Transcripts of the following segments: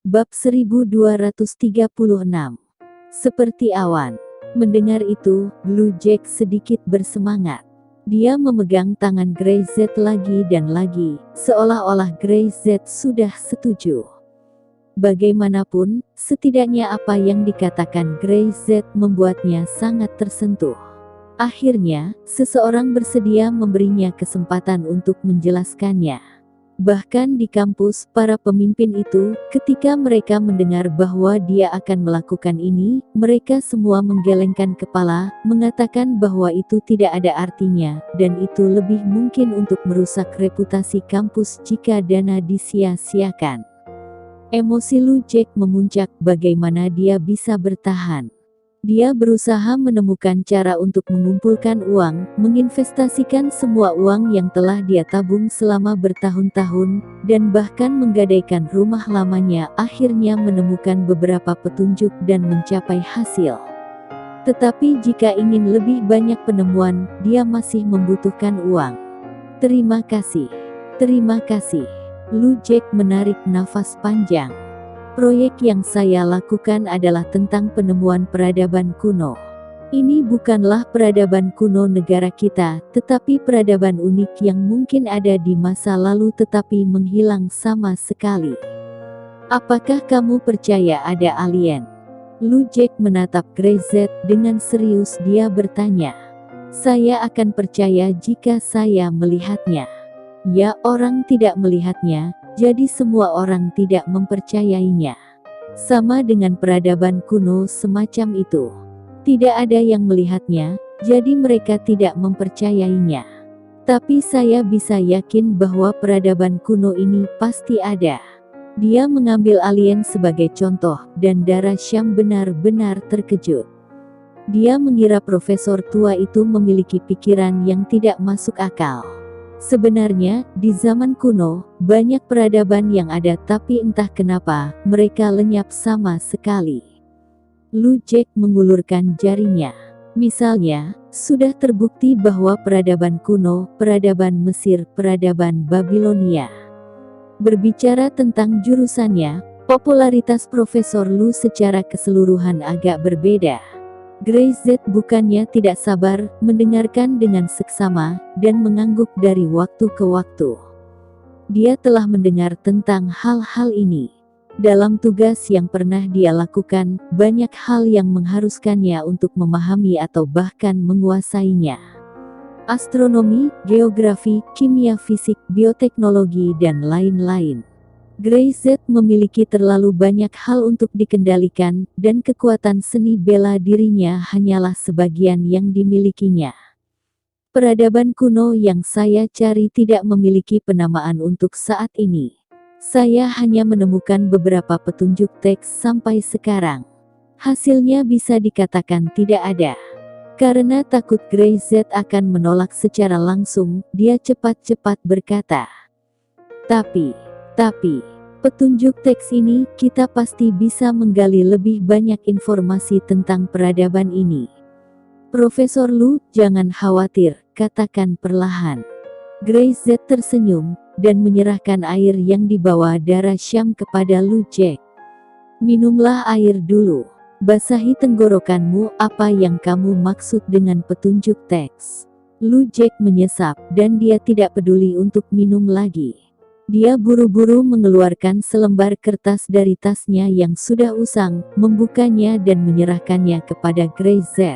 Bab 1236. Seperti awan. Mendengar itu, Blue Jack sedikit bersemangat. Dia memegang tangan Grey Z lagi dan lagi, seolah-olah Grey Z sudah setuju. Bagaimanapun, setidaknya apa yang dikatakan Grey Z membuatnya sangat tersentuh. Akhirnya, seseorang bersedia memberinya kesempatan untuk menjelaskannya. Bahkan di kampus, para pemimpin itu, ketika mereka mendengar bahwa dia akan melakukan ini, mereka semua menggelengkan kepala, mengatakan bahwa itu tidak ada artinya, dan itu lebih mungkin untuk merusak reputasi kampus jika dana disia-siakan. Emosi Blue Jack memuncak. Bagaimana dia bisa bertahan? Dia berusaha menemukan cara untuk mengumpulkan uang, menginvestasikan semua uang yang telah dia tabung selama bertahun-tahun, dan bahkan menggadaikan rumah lamanya. Akhirnya menemukan beberapa petunjuk dan mencapai hasil. Tetapi jika ingin lebih banyak penemuan, dia masih membutuhkan uang. Terima kasih. Terima kasih. Blue Jack menarik nafas panjang. Proyek yang saya lakukan adalah tentang penemuan peradaban kuno. Ini bukanlah peradaban kuno negara kita, tetapi peradaban unik yang mungkin ada di masa lalu tetapi menghilang sama sekali. Apakah kamu percaya ada alien? Blue Jack menatap Grey Z dengan serius. Dia bertanya. Saya akan percaya jika saya melihatnya. Ya, orang tidak melihatnya, jadi semua orang tidak mempercayainya. Sama dengan peradaban kuno semacam itu. Tidak ada yang melihatnya, jadi mereka tidak mempercayainya. Tapi saya bisa yakin bahwa peradaban kuno ini pasti ada. Dia mengambil alien sebagai contoh, dan Dara Syam benar-benar terkejut. Dia mengira profesor tua itu memiliki pikiran yang tidak masuk akal. Sebenarnya, di zaman kuno, banyak peradaban yang ada tapi entah kenapa, mereka lenyap sama sekali. Blue Jack mengulurkan jarinya. Misalnya, sudah terbukti bahwa peradaban kuno, peradaban Mesir, peradaban Babilonia. Berbicara tentang jurusannya, popularitas Profesor Lu secara keseluruhan agak berbeda. Grey Z bukannya tidak sabar, mendengarkan dengan seksama, dan mengangguk dari waktu ke waktu. Dia telah mendengar tentang hal-hal ini. Dalam tugas yang pernah dia lakukan, banyak hal yang mengharuskannya untuk memahami atau bahkan menguasainya. Astronomi, geografi, kimia fisik, bioteknologi, dan lain-lain. Grey Z memiliki terlalu banyak hal untuk dikendalikan, dan kekuatan seni bela dirinya hanyalah sebagian yang dimilikinya. Peradaban kuno yang saya cari tidak memiliki penamaan untuk saat ini. Saya hanya menemukan beberapa petunjuk teks sampai sekarang. Hasilnya bisa dikatakan tidak ada. Karena takut Grey Z akan menolak secara langsung, dia cepat-cepat berkata. Tapi, petunjuk teks ini, kita pasti bisa menggali lebih banyak informasi tentang peradaban ini. Profesor Lu, jangan khawatir, katakan perlahan. Grey Z tersenyum, dan menyerahkan air yang dibawa Dara Syam kepada Blue Jack. Minumlah air dulu. Basahi tenggorokanmu. Apa yang kamu maksud dengan petunjuk teks? Blue Jack menyesap, dan dia tidak peduli untuk minum lagi. Dia buru-buru mengeluarkan selembar kertas dari tasnya yang sudah usang, membukanya dan menyerahkannya kepada Grey Z.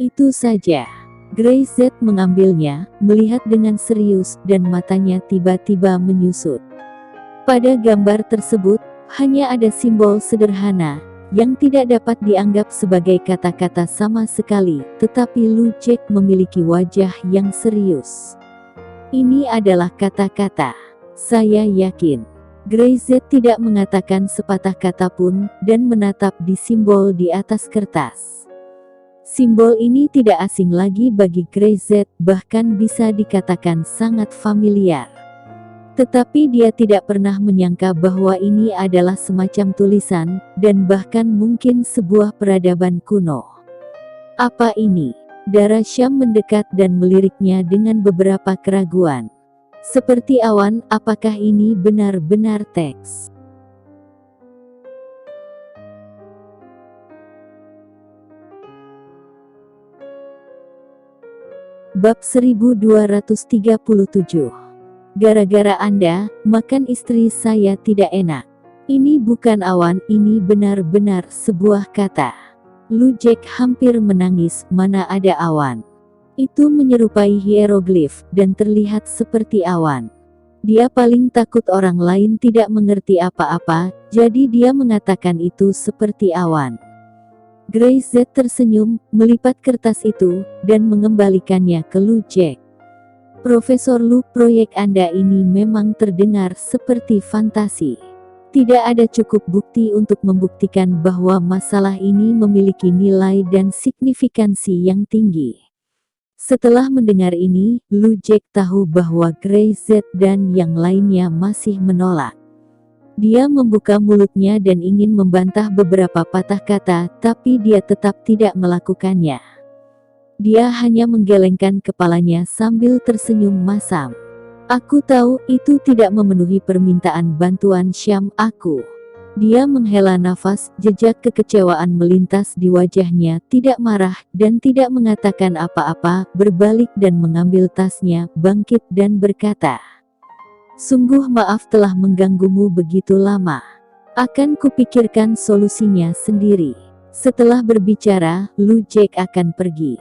Itu saja. Grey Z mengambilnya, melihat dengan serius, dan matanya tiba-tiba menyusut. Pada gambar tersebut, hanya ada simbol sederhana, yang tidak dapat dianggap sebagai kata-kata sama sekali, tetapi Blue Jack memiliki wajah yang serius. Ini adalah kata-kata. Saya yakin. Grey Z tidak mengatakan sepatah kata pun, dan menatap di simbol di atas kertas. Simbol ini tidak asing lagi bagi Grey Z, bahkan bisa dikatakan sangat familiar. Tetapi dia tidak pernah menyangka bahwa ini adalah semacam tulisan, dan bahkan mungkin sebuah peradaban kuno. Apa ini? Dara Syam mendekat dan meliriknya dengan beberapa keraguan. Seperti awan, apakah ini benar-benar teks? Bab 1237. Gara-gara Anda, makan istri saya tidak enak. Ini bukan awan, ini benar-benar sebuah kata. Lu Jack hampir menangis, mana ada awan. Itu menyerupai hieroglif, dan terlihat seperti awan. Dia paling takut orang lain tidak mengerti apa-apa, jadi dia mengatakan itu seperti awan. Grace Z tersenyum, melipat kertas itu, dan mengembalikannya ke Lu Jack. Profesor Lu, proyek Anda ini memang terdengar seperti fantasi. Tidak ada cukup bukti untuk membuktikan bahwa masalah ini memiliki nilai dan signifikansi yang tinggi. Setelah mendengar ini, Lu Jack tahu bahwa Grace Z dan yang lainnya masih menolak. Dia membuka mulutnya dan ingin membantah beberapa patah kata, tapi dia tetap tidak melakukannya. Dia hanya menggelengkan kepalanya sambil tersenyum masam. Aku tahu itu tidak memenuhi permintaan bantuan Syam aku. Dia menghela nafas, jejak kekecewaan melintas di wajahnya, tidak marah, dan tidak mengatakan apa-apa, berbalik dan mengambil tasnya, bangkit dan berkata, "Sungguh maaf telah mengganggumu begitu lama. Akan kupikirkan solusinya sendiri." Setelah berbicara, Lu Jack akan pergi.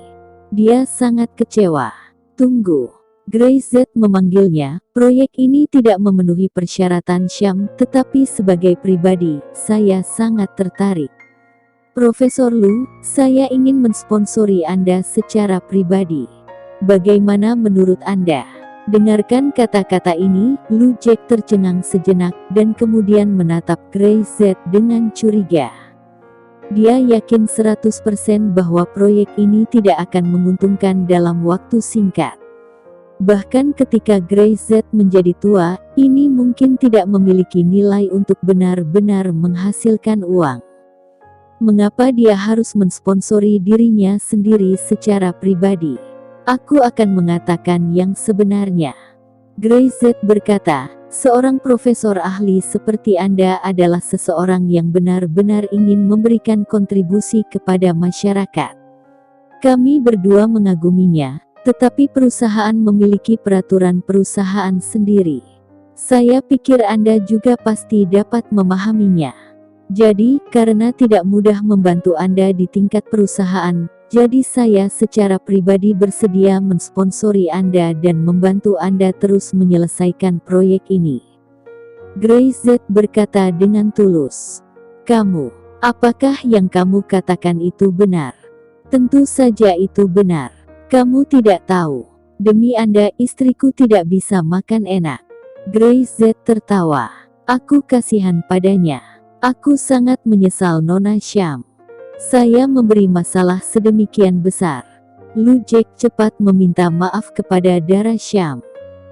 Dia sangat kecewa. Tunggu. Grace Z memanggilnya, proyek ini tidak memenuhi persyaratan Syam, tetapi sebagai pribadi, saya sangat tertarik. Profesor Lu, saya ingin mensponsori Anda secara pribadi. Bagaimana menurut Anda? Dengarkan kata-kata ini, Lu Jack tercengang sejenak, dan kemudian menatap Grace Z dengan curiga. Dia yakin 100% bahwa proyek ini tidak akan menguntungkan dalam waktu singkat. Bahkan ketika Grace Z menjadi tua, ini mungkin tidak memiliki nilai untuk benar-benar menghasilkan uang. Mengapa dia harus mensponsori dirinya sendiri secara pribadi? Aku akan mengatakan yang sebenarnya. Grace Z berkata, seorang profesor ahli seperti Anda adalah seseorang yang benar-benar ingin memberikan kontribusi kepada masyarakat. Kami berdua mengaguminya, tetapi perusahaan memiliki peraturan perusahaan sendiri. Saya pikir Anda juga pasti dapat memahaminya. Jadi, karena tidak mudah membantu Anda di tingkat perusahaan, jadi saya secara pribadi bersedia mensponsori Anda dan membantu Anda terus menyelesaikan proyek ini. Grace Z berkata dengan tulus. Kamu, apakah yang kamu katakan itu benar? Tentu saja itu benar. Kamu tidak tahu. Demi Anda istriku tidak bisa makan enak. Grace Z tertawa. Aku kasihan padanya. Aku sangat menyesal Nona Syam. Saya memberi masalah sedemikian besar. Lu Jack cepat meminta maaf kepada Dara Syam.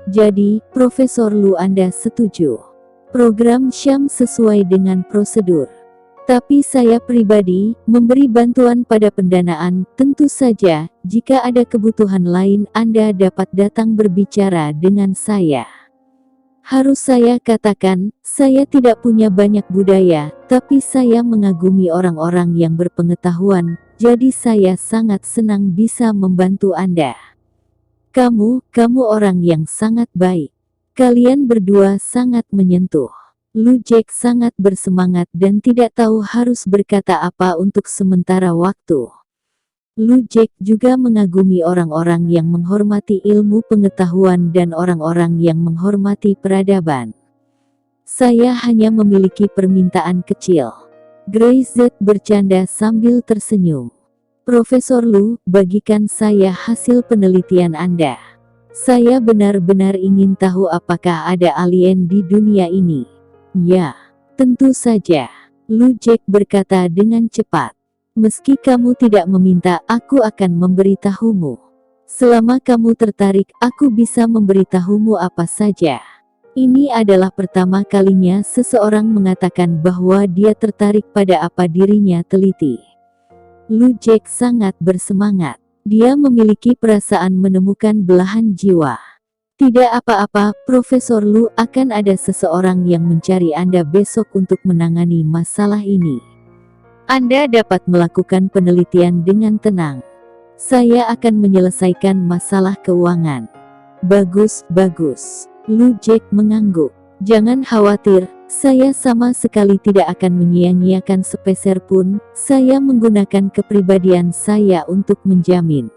Jadi, Profesor Lu, Anda setuju? Program Syam sesuai dengan prosedur. Tapi saya pribadi, memberi bantuan pada pendanaan, tentu saja, jika ada kebutuhan lain Anda dapat datang berbicara dengan saya. Harus saya katakan, saya tidak punya banyak budaya, tapi saya mengagumi orang-orang yang berpengetahuan, jadi saya sangat senang bisa membantu Anda. Kamu orang yang sangat baik. Kalian berdua sangat menyentuh. Lu Jack sangat bersemangat dan tidak tahu harus berkata apa untuk sementara waktu. Lu Jack juga mengagumi orang-orang yang menghormati ilmu pengetahuan dan orang-orang yang menghormati peradaban. Saya hanya memiliki permintaan kecil. Grace Z bercanda sambil tersenyum. Profesor Lu, bagikan saya hasil penelitian Anda. Saya benar-benar ingin tahu apakah ada alien di dunia ini. Ya, tentu saja. Lu Jack berkata dengan cepat. Meski kamu tidak meminta, aku akan memberitahumu. Selama kamu tertarik, aku bisa memberitahumu apa saja. Ini adalah pertama kalinya seseorang mengatakan bahwa dia tertarik pada apa dirinya teliti. Lu Jack sangat bersemangat. Dia memiliki perasaan menemukan belahan jiwa. Tidak apa-apa, Profesor Lu, akan ada seseorang yang mencari Anda besok untuk menangani masalah ini. Anda dapat melakukan penelitian dengan tenang. Saya akan menyelesaikan masalah keuangan. Bagus, bagus. Lu Jack mengangguk. Jangan khawatir, saya sama sekali tidak akan menyia-nyiakan sepeser pun. Saya menggunakan kepribadian saya untuk menjamin.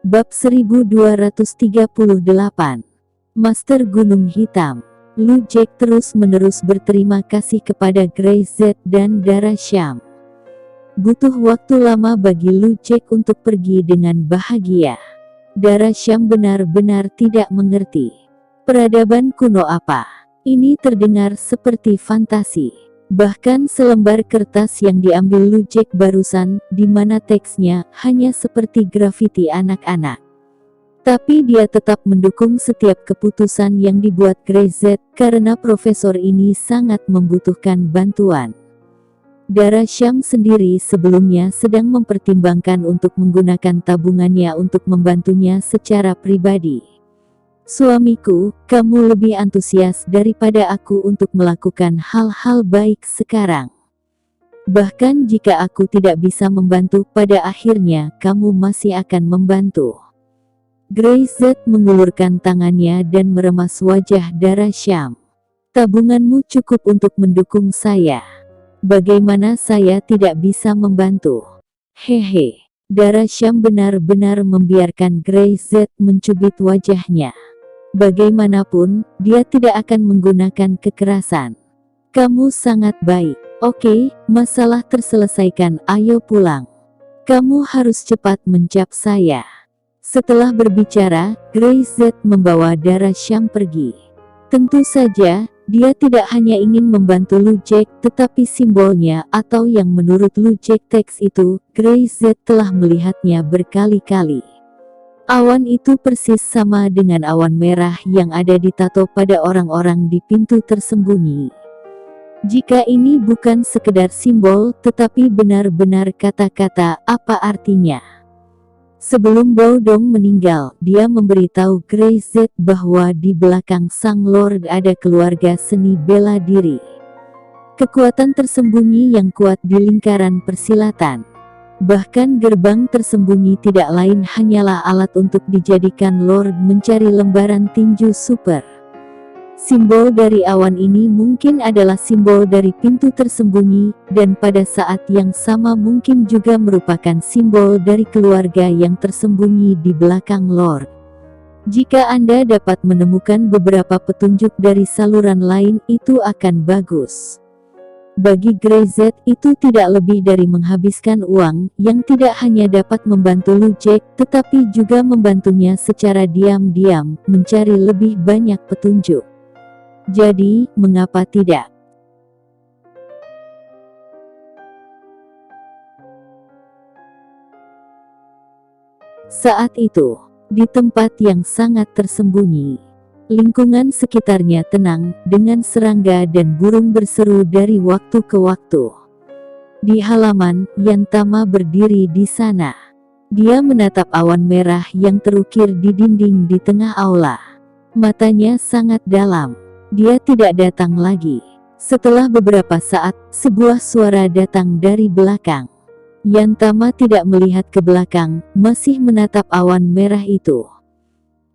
Bab 1238. Master Gunung Hitam. Lu Jack terus-menerus berterima kasih kepada Grey Z dan Dara Sham. Butuh waktu lama bagi Lu Jack untuk pergi dengan bahagia. Dara Sham benar-benar tidak mengerti. Peradaban kuno apa? Ini terdengar seperti fantasi. Bahkan selembar kertas yang diambil Lu Jack barusan, di mana teksnya hanya seperti grafiti anak-anak. Tapi dia tetap mendukung setiap keputusan yang dibuat Grey Z, karena profesor ini sangat membutuhkan bantuan. Dara Sham sendiri sebelumnya sedang mempertimbangkan untuk menggunakan tabungannya untuk membantunya secara pribadi. Suamiku, kamu lebih antusias daripada aku untuk melakukan hal-hal baik sekarang. Bahkan jika aku tidak bisa membantu, pada akhirnya kamu masih akan membantu. Grey Z mengulurkan tangannya dan meremas wajah Dara Sham. Tabunganmu cukup untuk mendukung saya. Bagaimana saya tidak bisa membantu? Hehe. Dara Sham benar-benar membiarkan Grey Z mencubit wajahnya. Bagaimanapun, dia tidak akan menggunakan kekerasan. Kamu sangat baik. Oke, masalah terselesaikan, ayo pulang. Kamu harus cepat mencap saya. Setelah berbicara, Grey Z membawa Dara Sham pergi. Tentu saja, dia tidak hanya ingin membantu Lu Jack, tetapi simbolnya atau yang menurut Lu Jack teks itu, Grey Z telah melihatnya berkali-kali. Awan itu persis sama dengan awan merah yang ada ditato pada orang-orang di pintu tersembunyi. Jika ini bukan sekedar simbol, tetapi benar-benar kata-kata, apa artinya? Sebelum Baodong meninggal, dia memberitahu Grey Z bahwa di belakang Sang Lord ada keluarga seni bela diri. Kekuatan tersembunyi yang kuat di lingkaran persilatan. Bahkan gerbang tersembunyi tidak lain hanyalah alat untuk dijadikan Lord mencari lembaran tinju super. Simbol dari awan ini mungkin adalah simbol dari pintu tersembunyi, dan pada saat yang sama mungkin juga merupakan simbol dari keluarga yang tersembunyi di belakang Lord. Jika Anda dapat menemukan beberapa petunjuk dari saluran lain, itu akan bagus. Bagi Grey Z itu tidak lebih dari menghabiskan uang, yang tidak hanya dapat membantu Lu Jack, tetapi juga membantunya secara diam-diam, mencari lebih banyak petunjuk. Jadi, mengapa tidak? Saat itu, di tempat yang sangat tersembunyi, lingkungan sekitarnya tenang, dengan serangga dan burung berseru dari waktu ke waktu. Di halaman, Yantama berdiri di sana. Dia menatap awan merah yang terukir di dinding di tengah aula. Matanya sangat dalam. Dia tidak datang lagi. Setelah beberapa saat, sebuah suara datang dari belakang. Yantama tidak melihat ke belakang, masih menatap awan merah itu.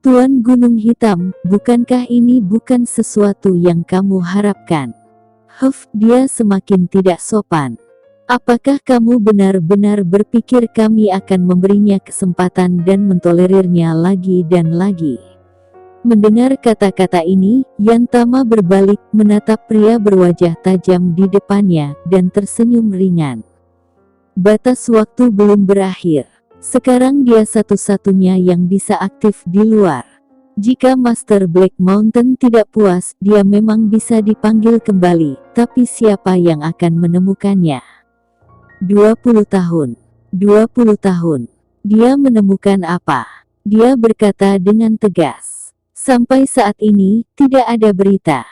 Tuan Gunung Hitam, bukankah ini bukan sesuatu yang kamu harapkan? Dia semakin tidak sopan. Apakah kamu benar-benar berpikir kami akan memberinya kesempatan dan mentolerirnya lagi dan lagi? Mendengar kata-kata ini, Yantama berbalik, menatap pria berwajah tajam di depannya, dan tersenyum ringan. Batas waktu belum berakhir. Sekarang dia satu-satunya yang bisa aktif di luar. Jika Master Black Mountain tidak puas, dia memang bisa dipanggil kembali, tapi siapa yang akan menemukannya? 20 tahun. 20 tahun. Dia menemukan apa? Dia berkata dengan tegas. Sampai saat ini, tidak ada berita.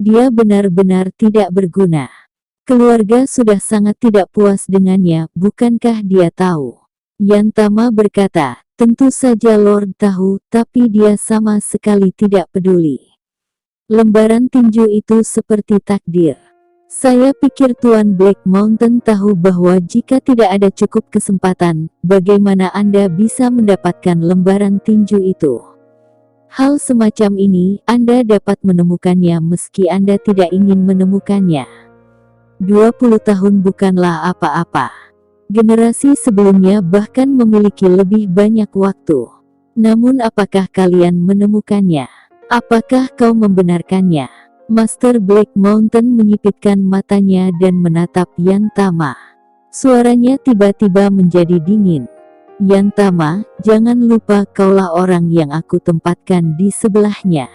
Dia benar-benar tidak berguna. Keluarga sudah sangat tidak puas dengannya, bukankah dia tahu? Yantama berkata, tentu saja Lord tahu, tapi dia sama sekali tidak peduli. Lembaran tinju itu seperti takdir. Saya pikir Tuan Black Mountain tahu bahwa jika tidak ada cukup kesempatan, bagaimana Anda bisa mendapatkan lembaran tinju itu. Hal semacam ini, Anda dapat menemukannya meski Anda tidak ingin menemukannya. 20 tahun bukanlah apa-apa. Generasi sebelumnya bahkan memiliki lebih banyak waktu. Namun apakah kalian menemukannya? Apakah kau membenarkannya? Master Black Mountain menyipitkan matanya dan menatap Yan Tama. Suaranya tiba-tiba menjadi dingin. Yan Tama, jangan lupa kaulah orang yang aku tempatkan di sebelahnya.